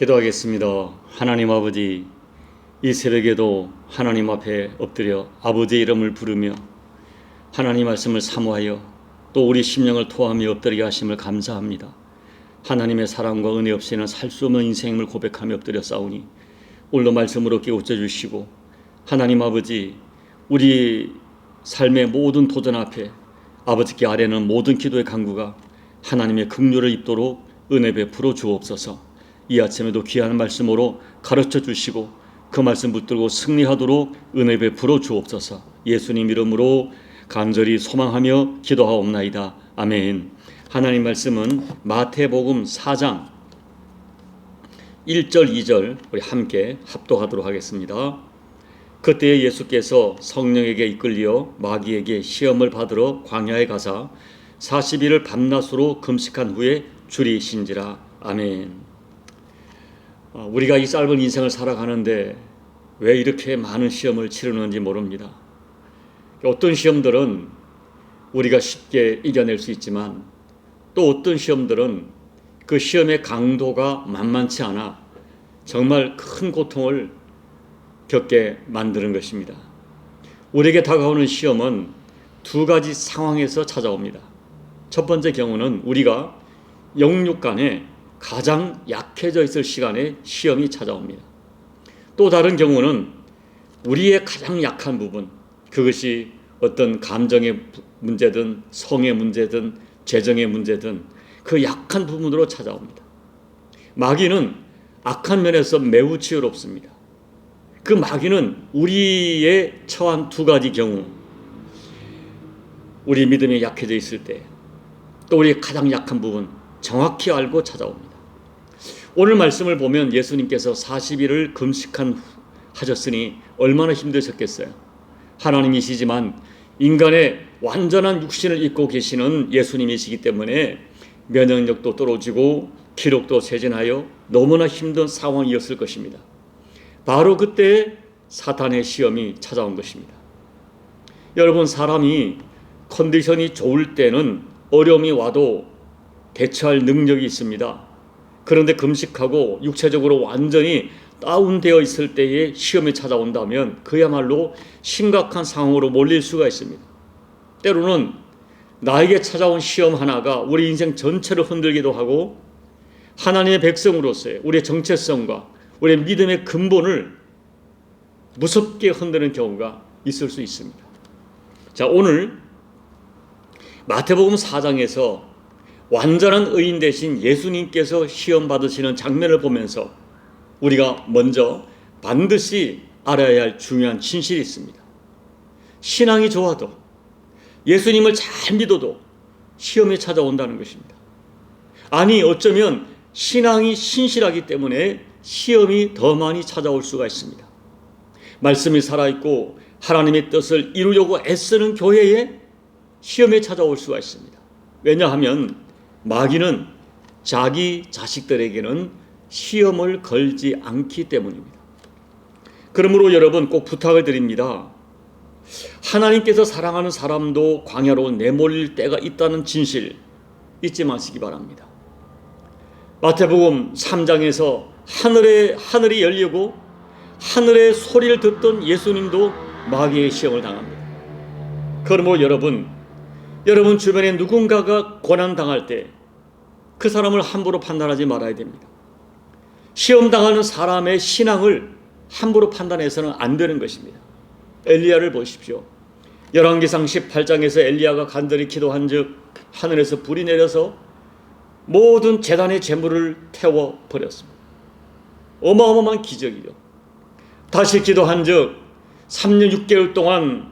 기도하겠습니다. 하나님 아버지, 이 새벽에도 하나님 앞에 엎드려 아버지의 이름을 부르며 하나님 말씀을 사모하여 또 우리 심령을 토하며 엎드리게 하심을 감사합니다. 하나님의 사랑과 은혜 없이는 살 수 없는 인생임을 고백하며 엎드려 싸우니 오늘도 말씀으로 깨우쳐 주시고, 하나님 아버지, 우리 삶의 모든 도전 앞에 아버지께 아뢰는 모든 기도의 간구가 하나님의 긍휼을 입도록 은혜 베풀어 주옵소서. 이 아침에도 귀한 말씀으로 가르쳐 주시고 그 말씀 붙들고 승리하도록 은혜 베풀어 주옵소서. 예수님 이름으로 간절히 소망하며 기도하옵나이다. 아멘. 하나님 말씀은 마태복음 4장 1절 2절 우리 함께 합독하도록 하겠습니다. 그때 예수께서 성령에게 이끌려 마귀에게 시험을 받으러 광야에 가사 40일을 밤낮으로 금식한 후에 줄이신지라. 아멘. 우리가 이 짧은 인생을 살아가는데 왜 이렇게 많은 시험을 치르는지 모릅니다. 어떤 시험들은 우리가 쉽게 이겨낼 수 있지만 또 어떤 시험들은 그 시험의 강도가 만만치 않아 정말 큰 고통을 겪게 만드는 것입니다. 우리에게 다가오는 시험은 두 가지 상황에서 찾아옵니다. 첫 번째 경우는 우리가 영육간에 가장 약해져 있을 시간에 시험이 찾아옵니다. 또 다른 경우는 우리의 가장 약한 부분, 그것이 어떤 감정의 문제든 성의 문제든 재정의 문제든 그 약한 부분으로 찾아옵니다. 마귀는 악한 면에서 매우 지혜롭습니다. 그 마귀는 우리의 처한 두 가지 경우, 우리 믿음이 약해져 있을 때, 또 우리의 가장 약한 부분 정확히 알고 찾아옵니다. 오늘 말씀을 보면 예수님께서 40일을 금식하셨으니 얼마나 힘드셨겠어요. 하나님이시지만 인간의 완전한 육신을 입고 계시는 예수님이시기 때문에 면역력도 떨어지고 기력도 쇠진하여 너무나 힘든 상황이었을 것입니다. 바로 그때 사탄의 시험이 찾아온 것입니다. 여러분, 사람이 컨디션이 좋을 때는 어려움이 와도 대처할 능력이 있습니다. 그런데 금식하고 육체적으로 완전히 다운되어 있을 때에 시험이 찾아온다면 그야말로 심각한 상황으로 몰릴 수가 있습니다. 때로는 나에게 찾아온 시험 하나가 우리 인생 전체를 흔들기도 하고 하나님의 백성으로서의 우리의 정체성과 우리의 믿음의 근본을 무섭게 흔드는 경우가 있을 수 있습니다. 자, 오늘 마태복음 4장에서 완전한 의인 되신 예수님께서 시험 받으시는 장면을 보면서 우리가 먼저 반드시 알아야 할 중요한 진실이 있습니다. 신앙이 좋아도 예수님을 잘 믿어도 시험이 찾아온다는 것입니다. 아니, 어쩌면 신앙이 신실하기 때문에 시험이 더 많이 찾아올 수가 있습니다. 말씀이 살아있고 하나님의 뜻을 이루려고 애쓰는 교회에 시험이 찾아올 수가 있습니다. 왜냐하면 마귀는 자기 자식들에게는 시험을 걸지 않기 때문입니다. 그러므로 여러분, 꼭 부탁을 드립니다. 하나님께서 사랑하는 사람도 광야로 내몰릴 때가 있다는 진실 잊지 마시기 바랍니다. 마태복음 3장에서 하늘이 열리고 하늘의 소리를 듣던 예수님도 마귀의 시험을 당합니다. 그러므로 여러분 주변에 누군가가 고난당할 때 그 사람을 함부로 판단하지 말아야 됩니다. 시험당하는 사람의 신앙을 함부로 판단해서는 안 되는 것입니다. 엘리야를 보십시오. 열왕기상 18장에서 엘리야가 간절히 기도한 즉 하늘에서 불이 내려서 모든 제단의 제물을 태워버렸습니다. 어마어마한 기적이죠. 다시 기도한 즉 3년 6개월 동안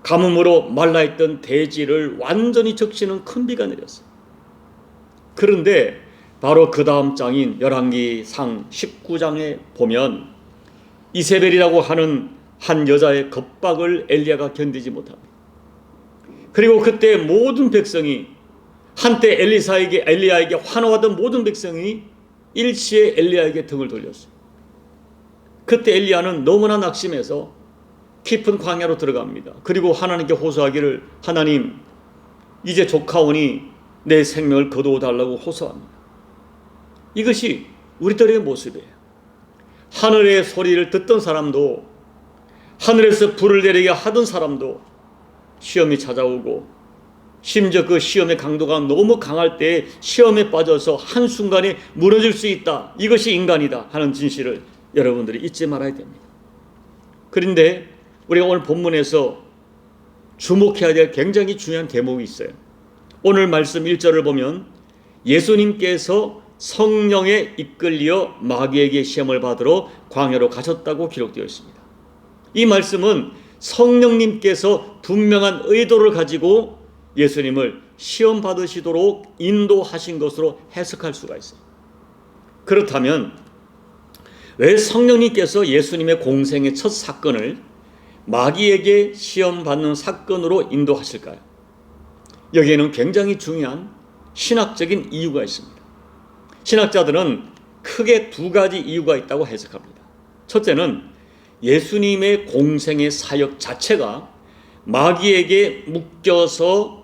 가뭄으로 말라있던 대지를 완전히 적시는 큰 비가 내렸어요. 그런데 바로 그 다음 장인 열왕기상 19장에 보면 이세벨이라고 하는 한 여자의 겁박을 엘리야가 견디지 못합니다. 그리고 그때 모든 백성이, 한때 엘리야에게 환호하던 모든 백성이 일시에 엘리야에게 등을 돌렸어요. 그때 엘리야는 너무나 낙심해서 깊은 광야로 들어갑니다. 그리고 하나님께 호소하기를, 하나님, 이제 조카오니 내 생명을 거두어 달라고 호소합니다. 이것이 우리들의 모습이에요. 하늘의 소리를 듣던 사람도, 하늘에서 불을 내리게 하던 사람도 시험이 찾아오고, 심지어 그 시험의 강도가 너무 강할 때 시험에 빠져서 한순간에 무너질 수 있다. 이것이 인간이다 하는 진실을 여러분들이 잊지 말아야 됩니다. 그런데 우리가 오늘 본문에서 주목해야 될 굉장히 중요한 대목이 있어요. 오늘 말씀 1절을 보면 예수님께서 성령에 이끌려 마귀에게 시험을 받으러 광야로 가셨다고 기록되어 있습니다. 이 말씀은 성령님께서 분명한 의도를 가지고 예수님을 시험 받으시도록 인도하신 것으로 해석할 수가 있어요. 그렇다면 왜 성령님께서 예수님의 공생의 첫 사건을 마귀에게 시험 받는 사건으로 인도하실까요? 여기에는 굉장히 중요한 신학적인 이유가 있습니다. 신학자들은 크게 두 가지 이유가 있다고 해석합니다. 첫째는 예수님의 공생의 사역 자체가 마귀에게 묶여서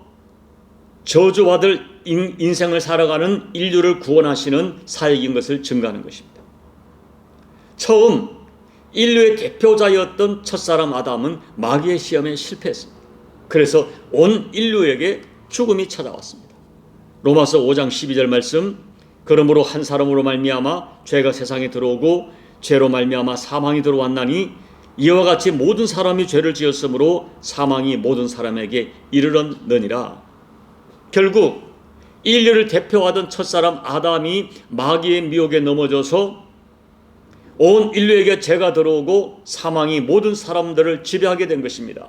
저주받을 인생을 살아가는 인류를 구원하시는 사역인 것을 증거하는 것입니다. 처음 인류의 대표자였던 첫사람 아담은 마귀의 시험에 실패했습니다. 그래서 온 인류에게 죽음이 찾아왔습니다. 로마서 5장 12절 말씀, 그러므로 한 사람으로 말미암아 죄가 세상에 들어오고 죄로 말미암아 사망이 들어왔나니 이와 같이 모든 사람이 죄를 지었으므로 사망이 모든 사람에게 이르렀느니라. 결국 인류를 대표하던 첫사람 아담이 마귀의 미혹에 넘어져서 온 인류에게 죄가 들어오고 사망이 모든 사람들을 지배하게 된 것입니다.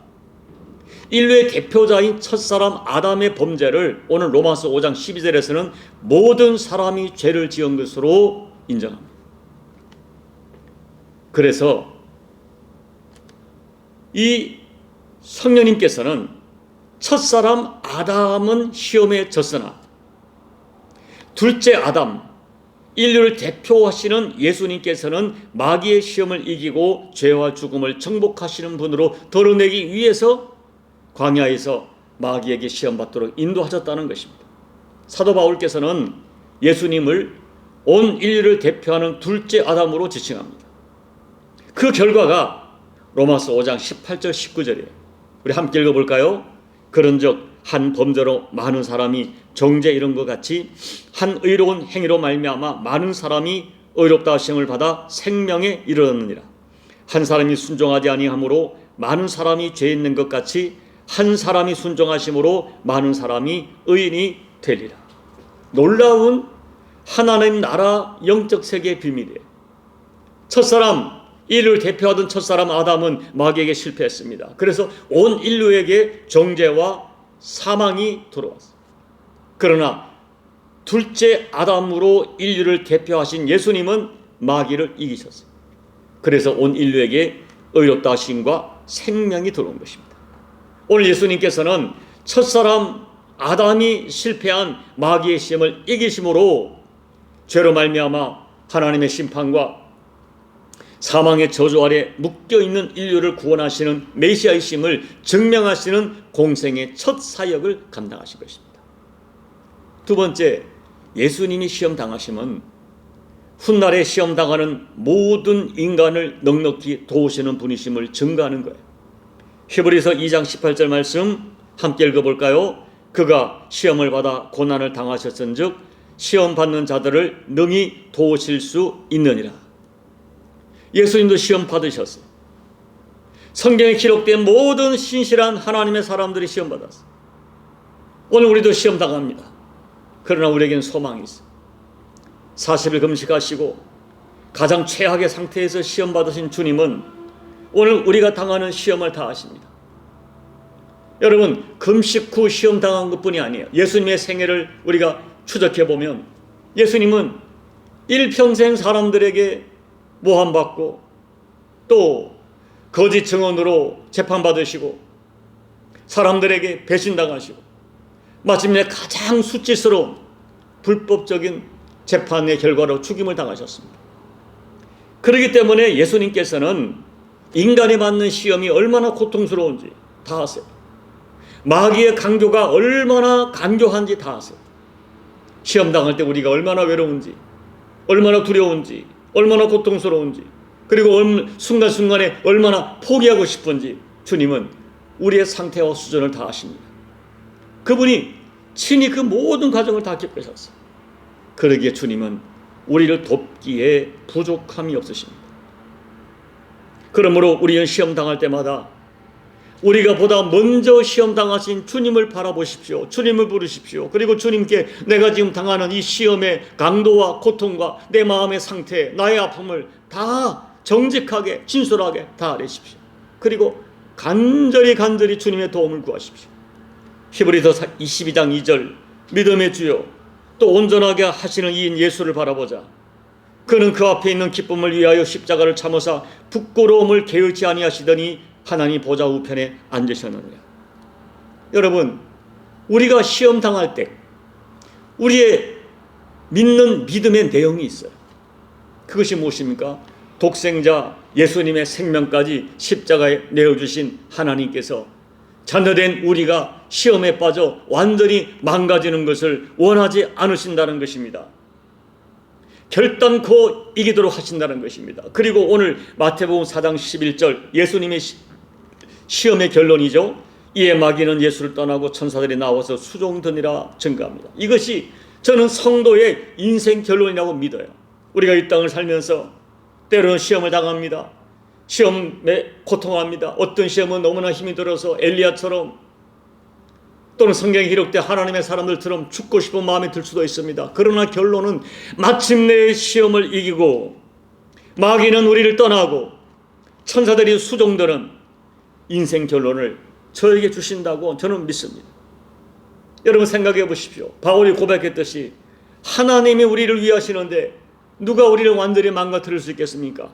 인류의 대표자인 첫사람 아담의 범죄를 오늘 로마서 5장 12절에서는 모든 사람이 죄를 지은 것으로 인정합니다. 그래서 이 성령님께서는 첫사람 아담은 시험에 졌으나 둘째 아담, 인류를 대표하시는 예수님께서는 마귀의 시험을 이기고 죄와 죽음을 정복하시는 분으로 드러내기 위해서 광야에서 마귀에게 시험받도록 인도하셨다는 것입니다. 사도 바울께서는 예수님을 온 인류를 대표하는 둘째 아담으로 지칭합니다. 그 결과가 로마서 5장 18절 19절이에요. 우리 함께 읽어볼까요? 그런즉 한 범죄로 많은 사람이 정죄에 이른 것 같이 한 의로운 행위로 말미암아 많은 사람이 의롭다 하심을 받아 생명에 이르렀느니라. 한 사람이 순종하지 아니함으로 많은 사람이 죄 있는 것 같이 한 사람이 순종하심으로 많은 사람이 의인이 되리라. 놀라운 하나님 나라 영적 세계의 비밀이에요. 첫사람, 인류를 대표하던 첫사람 아담은 마귀에게 실패했습니다. 그래서 온 인류에게 정죄와 사망이 들어왔어요. 그러나 둘째 아담으로 인류를 대표하신 예수님은 마귀를 이기셨어요. 그래서 온 인류에게 의롭다 하심과 생명이 들어온 것입니다. 오늘 예수님께서는 첫사람 아담이 실패한 마귀의 시험을 이기심으로 죄로 말미암아 하나님의 심판과 사망의 저주 아래 묶여있는 인류를 구원하시는 메시아이심을 증명하시는 공생의 첫 사역을 감당하신 것입니다. 두 번째, 예수님이 시험 당하심은 훗날에 시험 당하는 모든 인간을 넉넉히 도우시는 분이심을 증거하는 거예요. 히브리서 2장 18절 말씀 함께 읽어볼까요? 그가 시험을 받아 고난을 당하셨은즉 시험 받는 자들을 능히 도우실 수 있느니라. 예수님도 시험 받으셨어요. 성경에 기록된 모든 신실한 하나님의 사람들이 시험 받았어요. 오늘 우리도 시험 당합니다. 그러나 우리에겐 소망이 있어요. 40일 금식하시고 가장 최악의 상태에서 시험 받으신 주님은 오늘 우리가 당하는 시험을 다 아십니다. 여러분, 금식 후 시험 당한 것뿐이 아니에요. 예수님의 생애를 우리가 추적해 보면 예수님은 일평생 사람들에게 모함받고 또 거짓 증언으로 재판받으시고 사람들에게 배신당하시고 마침내 가장 수치스러운 불법적인 재판의 결과로 죽임을 당하셨습니다. 그렇기 때문에 예수님께서는 인간에 맞는 시험이 얼마나 고통스러운지 다 아세요. 마귀의 강교가 얼마나 간교한지 다 아세요. 시험 당할 때 우리가 얼마나 외로운지, 얼마나 두려운지, 얼마나 고통스러운지, 그리고 순간순간에 얼마나 포기하고 싶은지 주님은 우리의 상태와 수준을 다 아십니다. 그분이 친히 그 모든 과정을 다 겪으셨어요. 그러기에 주님은 우리를 돕기에 부족함이 없으십니다. 그러므로 우리는 시험 당할 때마다 우리가 보다 먼저 시험 당하신 주님을 바라보십시오. 주님을 부르십시오. 그리고 주님께 내가 지금 당하는 이 시험의 강도와 고통과 내 마음의 상태, 나의 아픔을 다 정직하게 진솔하게 다 아뢰십시오. 그리고 간절히 주님의 도움을 구하십시오. 히브리서 22장 2절 믿음의 주요 또 온전하게 하시는 이인 예수를 바라보자. 그는 그 앞에 있는 기쁨을 위하여 십자가를 참으사 부끄러움을 게으르지 아니하시더니 하나님 보좌 우편에 앉으셨느니라. 여러분, 우리가 시험 당할 때 우리의 믿는 믿음의 내용이 있어요. 그것이 무엇입니까? 독생자 예수님의 생명까지 십자가에 내어주신 하나님께서 자녀된 우리가 시험에 빠져 완전히 망가지는 것을 원하지 않으신다는 것입니다. 결단코 이기도록 하신다는 것입니다. 그리고 오늘 마태복음 4장 11절 예수님의 시험의 결론이죠. 이에 마귀는 예수를 떠나고 천사들이 나와서 수종드니라 증가합니다. 이것이 저는 성도의 인생 결론이라고 믿어요. 우리가 이 땅을 살면서 때로는 시험을 당합니다. 시험에 고통합니다. 어떤 시험은 너무나 힘이 들어서 엘리야처럼 또는 성경에 기록된 하나님의 사람들처럼 죽고 싶은 마음이 들 수도 있습니다. 그러나 결론은 마침내 시험을 이기고 마귀는 우리를 떠나고 천사들이 수종드는 인생 결론을 저에게 주신다고 저는 믿습니다. 여러분 생각해 보십시오. 바울이 고백했듯이 하나님이 우리를 위하시는데 누가 우리를 완전히 망가뜨릴 수 있겠습니까?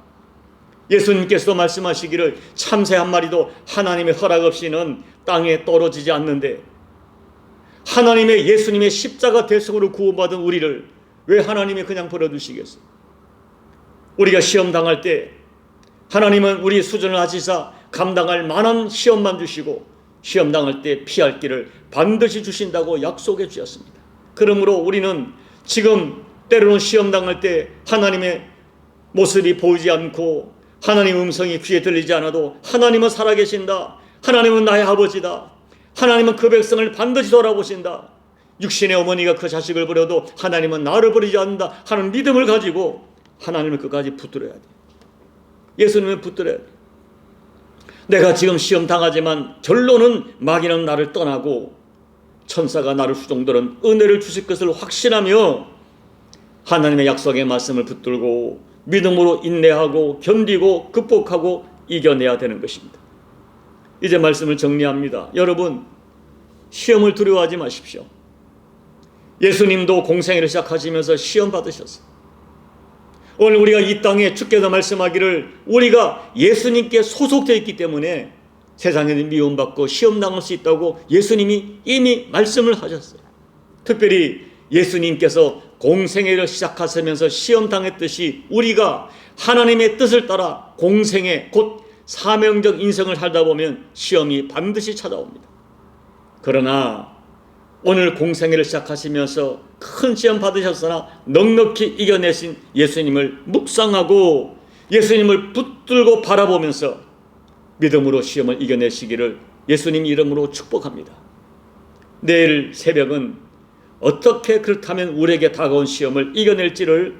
예수님께서도 말씀하시기를 참새 한 마리도 하나님의 허락 없이는 땅에 떨어지지 않는데 하나님의 예수님의 십자가 대속으로 구원받은 우리를 왜 하나님이 그냥 버려두시겠어요? 우리가 시험 당할 때 하나님은 우리 수준을 아시사 감당할 만한 시험만 주시고 시험 당할 때 피할 길을 반드시 주신다고 약속해 주셨습니다. 그러므로 우리는 지금 때로는 시험 당할 때 하나님의 모습이 보이지 않고 하나님의 음성이 귀에 들리지 않아도 하나님은 살아계신다. 하나님은 나의 아버지다. 하나님은 그 백성을 반드시 돌아보신다. 육신의 어머니가 그 자식을 버려도 하나님은 나를 버리지 않는다 하는 믿음을 가지고 하나님을 끝까지 붙들어야 돼. 예수님을 붙들어야 돼. 내가 지금 시험 당하지만 결론은 마귀는 나를 떠나고 천사가 나를 수종들은 은혜를 주실 것을 확신하며 하나님의 약속의 말씀을 붙들고 믿음으로 인내하고 견디고 극복하고 이겨내야 되는 것입니다. 이제 말씀을 정리합니다. 여러분, 시험을 두려워하지 마십시오. 예수님도 공생애를 시작하시면서 시험 받으셨어요. 오늘 우리가 이 땅에 주께서 말씀하기를 우리가 예수님께 소속되어 있기 때문에 세상에는 미움받고 시험당할 수 있다고 예수님이 이미 말씀을 하셨어요. 특별히 예수님께서 공생애를 시작하시면서 시험당했듯이 우리가 하나님의 뜻을 따라 공생애 곧 사명적 인생을 살다 보면 시험이 반드시 찾아옵니다. 그러나 오늘 공생애를 시작하시면서 큰 시험 받으셨으나 넉넉히 이겨내신 예수님을 묵상하고 예수님을 붙들고 바라보면서 믿음으로 시험을 이겨내시기를 예수님 이름으로 축복합니다. 내일 새벽은 어떻게 그렇다면 우리에게 다가온 시험을 이겨낼지를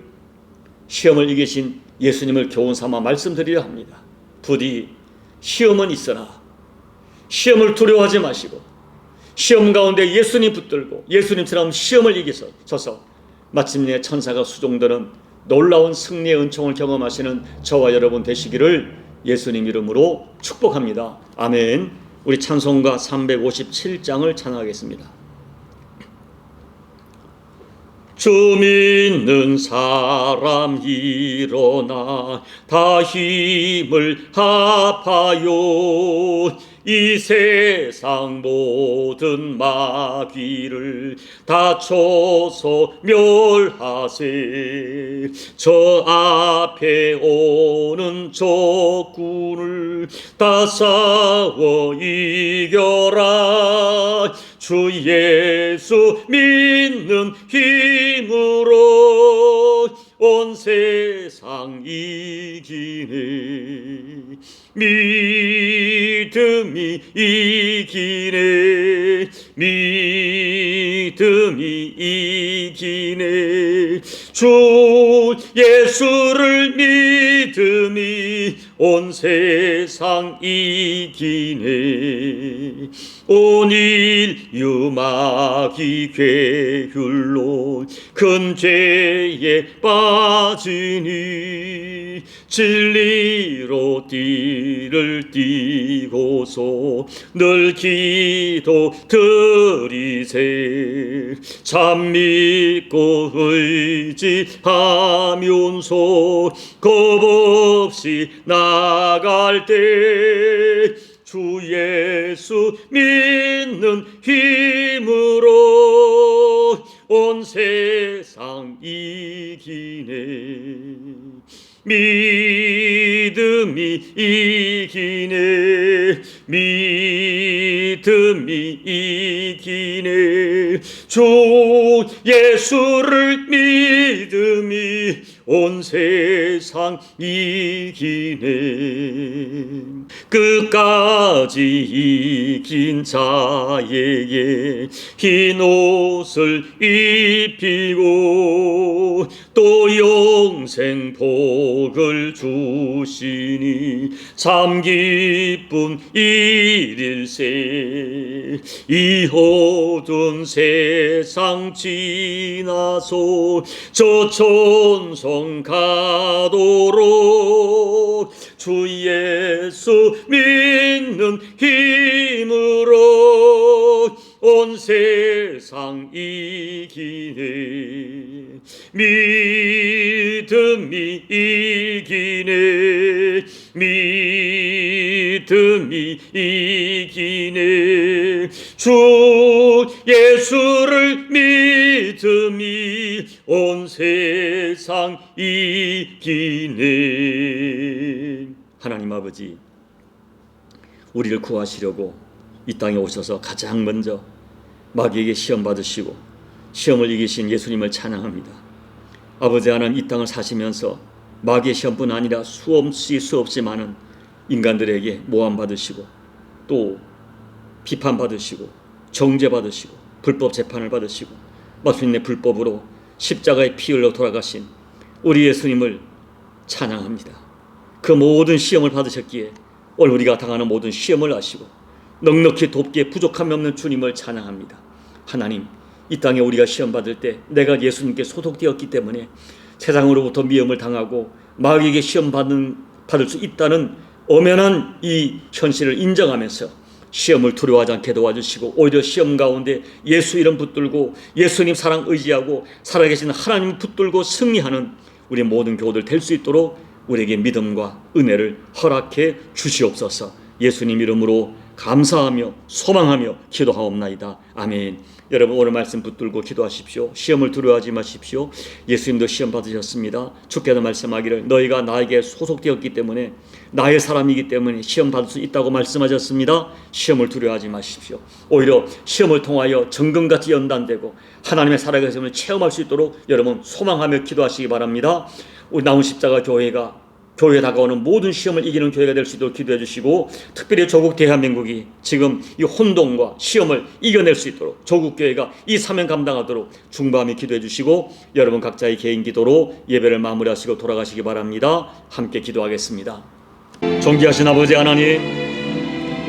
시험을 이기신 예수님을 교훈 삼아 말씀드리려 합니다. 부디 시험은 있으나 시험을 두려워하지 마시고 시험 가운데 예수님 붙들고 예수님처럼 시험을 이기셔서 마침내 천사가 수종드는 놀라운 승리의 은총을 경험하시는 저와 여러분 되시기를 예수님 이름으로 축복합니다. 아멘. 우리 찬송가 357장을 찬양하겠습니다. 주 믿는 사람 일어나 다 힘을 합하여 이 세상 모든 마귀를 다쳐서 멸하세. 저 앞에 오는 적군을 다 싸워 이겨라. 주 예수 믿는 힘으로 온 세상 이기네. 믿음이 이기네. 믿음이 이기네. 주 예수를 믿음이 온 세상 이기네. 온 인류 마귀 괴율로 큰 죄에 빠지니 진리로 띠를 띠고서 늘 기도 드리세. 참 믿고 의지하면서 겁없이 나갈 때 주 예수 믿는 힘으로 온 세상 이기네. 믿음이 이기네. 믿음이 이기네. 주 예수를 믿음이 온 세상 이기네. 끝까지 이긴 자에게 흰 옷을 입히고 또 영생 복을 주시니 참 기쁜 일일세. 이 어두운 세상 지나서 저 천성 가도록 주 예수 믿는 힘으로 온 세상 이기네. 믿음이 이기네. 믿음이 이기네. 주 예수를 믿음이 온 세상 이기네. 하나님 아버지, 우리를 구하시려고 이 땅에 오셔서 가장 먼저 마귀에게 시험 받으시고 시험을 이기신 예수님을 찬양합니다. 아버지 하나님, 이 땅을 사시면서 마귀의 시험뿐 아니라 수없이 많은 인간들에게 모함 받으시고 또 비판 받으시고 정죄 받으시고 불법 재판을 받으시고 마침내 불법으로 십자가에 피 흘려 돌아가신 우리 예수님을 찬양합니다. 그 모든 시험을 받으셨기에 오늘 우리가 당하는 모든 시험을 아시고 넉넉히 돕기에 부족함이 없는 주님을 찬양합니다. 하나님, 이 땅에 우리가 시험 받을 때 내가 예수님께 소속되었기 때문에 세상으로부터 미움을 당하고 마귀에게 시험 받을 수 있다는 엄연한 이 현실을 인정하면서 시험을 두려워하지 않게 도와주시고 오히려 시험 가운데 예수 이름 붙들고 예수님 사랑 의지하고 살아계신 하나님 붙들고 승리하는 우리 모든 교우들 될 수 있도록 우리에게 믿음과 은혜를 허락해 주시옵소서. 예수님 이름으로 감사하며 소망하며 기도하옵나이다. 아멘. 여러분, 오늘 말씀 붙들고 기도하십시오. 시험을 두려워하지 마십시오. 예수님도 시험 받으셨습니다. 주께서 말씀하기를 너희가 나에게 소속되었기 때문에 나의 사람이기 때문에 시험 받을 수 있다고 말씀하셨습니다. 시험을 두려워하지 마십시오. 오히려 시험을 통하여 정금같이 연단되고 하나님의 살아계심을 체험할 수 있도록 여러분 소망하며 기도하시기 바랍니다. 우리 나온 십자가 교회가 교회에 다가오는 모든 시험을 이기는 교회가 될 수 있도록 기도해 주시고, 특별히 조국 대한민국이 지금 이 혼돈과 시험을 이겨낼 수 있도록 조국 교회가 이 사명 감당하도록 중보하며 기도해 주시고, 여러분 각자의 개인 기도로 예배를 마무리하시고 돌아가시기 바랍니다. 함께 기도하겠습니다. 존귀하신 아버지 하나님,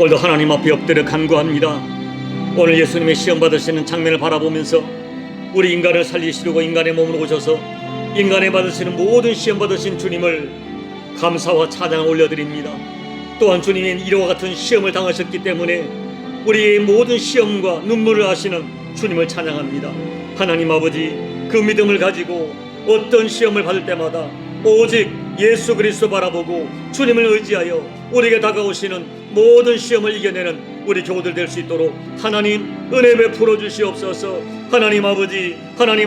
오늘도 하나님 앞에 엎드려 간구합니다. 오늘 예수님의 시험 받으시는 장면을 바라보면서 우리 인간을 살리시려고 인간의 몸으로 오셔서 인간에 받으시는 모든 시험 받으신 주님을 감사와 찬양을 올려드립니다. 또한 주님이 이와 같은 시험을 당하셨기 때문에 우리의 모든 시험과 눈물을 아시는 주님을 찬양합니다. 하나님 아버지, 그 믿음을 가지고 어떤 시험을 받을 때마다 오직 예수 그리스도 바라보고 주님을 의지하여 우리에게 다가오시는 모든 시험을 이겨내는 우리 교우들 될 수 있도록 하나님 은혜 베풀어 주시옵소서. 하나님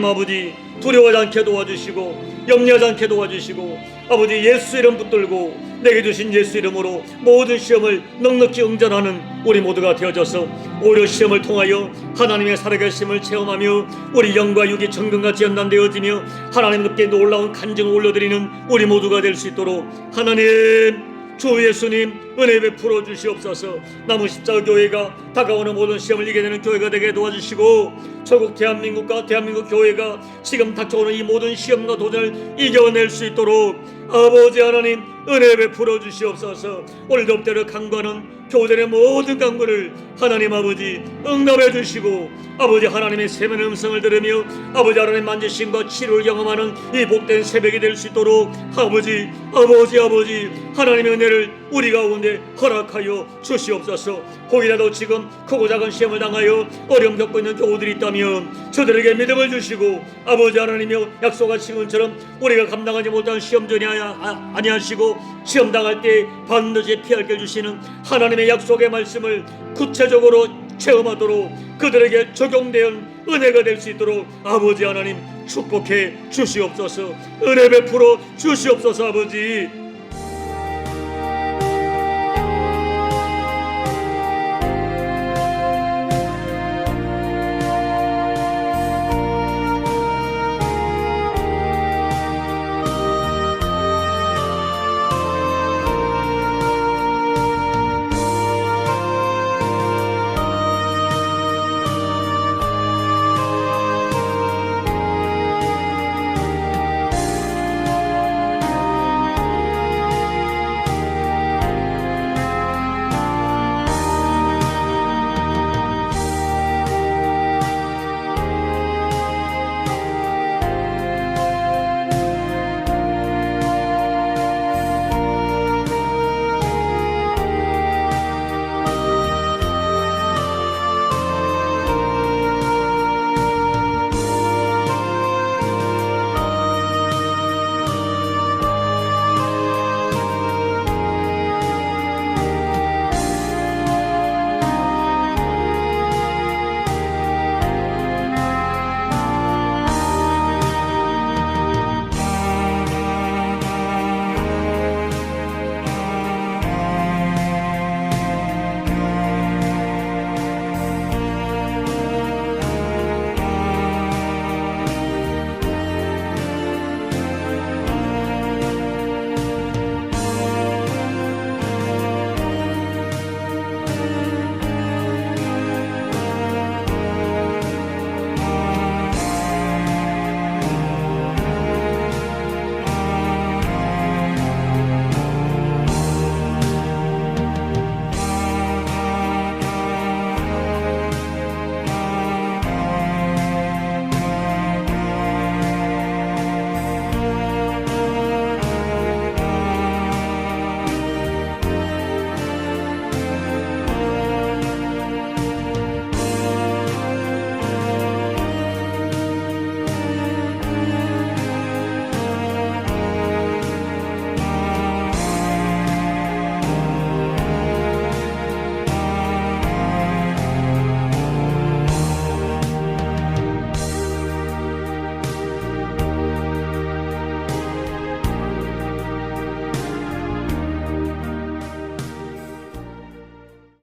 아버지 두려워하지 않게 도와주시고 염려하지 않게 도와주시고, 아버지 예수 이름 붙들고 내게 주신 예수 이름으로 모든 시험을 넉넉히 응전하는 우리 모두가 되어져서 오히려 시험을 통하여 하나님의 살아계심을 체험하며 우리 영과 육이 정금같이 연단되어지며 하나님께 놀라운 간증을 올려드리는 우리 모두가 될 수 있도록 하나님 주 예수님 은혜 베풀어 주시옵소서. 남은 십자가 교회가 다가오는 모든 시험을 이겨내는 교회가 되게 도와주시고 전국 대한민국과 대한민국 교회가 지금 닥쳐오는 이 모든 시험과 도전을 이겨낼 수 있도록 아버지 하나님 은혜 베풀어 주시옵소서. 오늘도 엎드려 간구하는 교회들의 모든 간구를 하나님 아버지 응답해 주시고 아버지 하나님의 세면의 음성을 들으며 아버지 하나님 만지심과 치료를 경험하는 이 복된 새벽이 될 수 있도록 아버지 하나님의 은혜를 우리 가운데 허락하여 주시옵소서. 혹이라도 지금 크고 작은 시험을 당하여 어려움 겪고 있는 교우들이 있다면 저들에게 믿음을 주시고 아버지 하나님이여 약속하신 것처럼 우리가 감당하지 못한 시험전이 아니하시고 시험 당할 때 반드시 피할 길 주시는 하나님의 약속의 말씀을 구체적으로 체험하도록 그들에게 적용되는 은혜가 될 수 있도록 아버지 하나님 축복해 주시옵소서. 은혜 베풀어 주시옵소서. 아버지